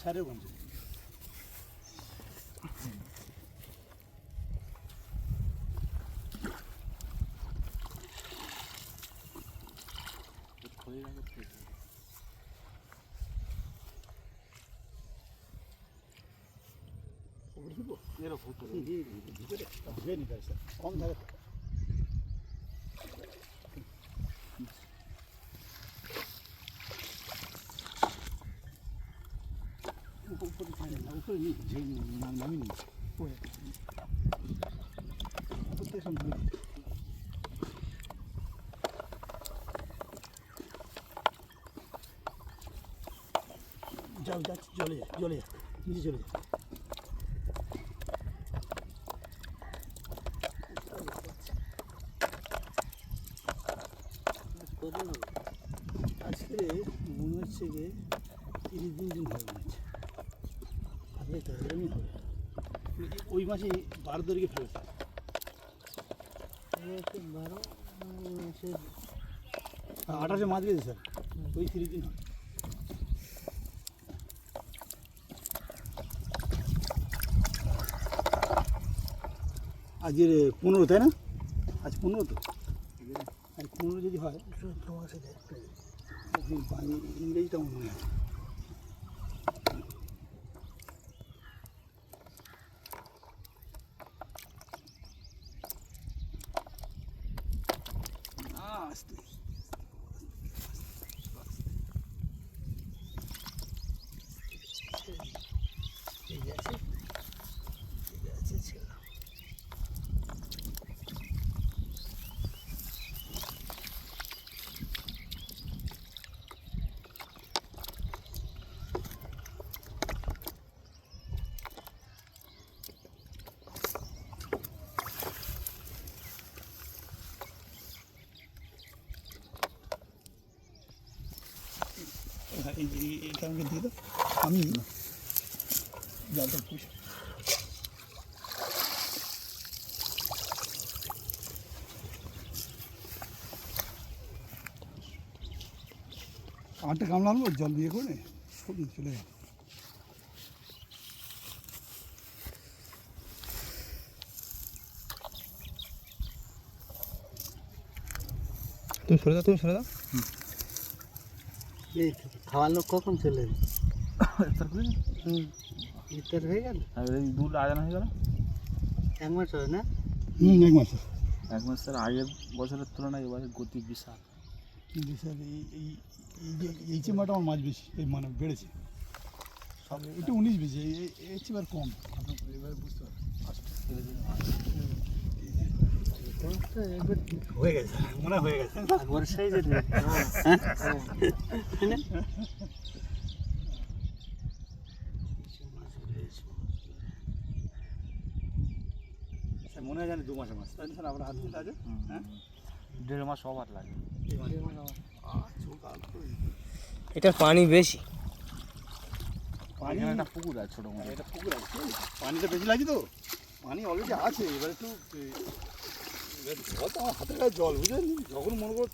সারে বন্ধু কম থাকে উপরে নামিনি যাও যাচ্ছি চলে যা নিচে চলে যা আজকে মনে হচ্ছে যে 30 দিন হয়ে গেছে হাতে তো এরকমই হবে ওই মাসে 12 তারিখে ফেলেছে 28 মাছ গেছে স্যার ওই 30 দিন হয় আজকের 15 তাই না আজ 15 তো আর 15 যদি হয় তোমার সাথে ইংরেজিটা মনে হয় আস্তে ঠিক আছে ছিল এটা আমাকে দিয়ে দাও আমি জালটা পুষি আটটা গামলা আনবো জল দিয়ে করে সব চলে যাবে তুমি সরে দাও এই খাওয়ার লোক কখন চলে এলো ইফতার হয়ে গেল দুধ আজান হয়ে গেল 1 মাস হয় না 1 মাস স্যার আগের বছরের তুলনায় এবারে গতি বিশাল বিশাল এই চিমাটা আমার মাছ বেশি এই মানে বেড়েছে সব এটা 19 বেশি এই চিমার কম আপনার এবারে বুঝতে পারবেন হয়ে গেছে মনে হয়ে গেছে একবার সাইজের মনে হয় জানি 2 মাসের মাছ তাই না স্যার আপনার হাত দিতে আছে হ্যাঁ 1.5 মাস ওভার লাগে এটা পানি বেশি পানি একটা পুকুর আছে ছোটো মতো এটা পুকুর আছে পানিটা বেশি লাগছে তো পানি অলরেডি আছে এবার একটু জল তো আমার হাতের কাছে জল বুঝলেন যখন মনে করো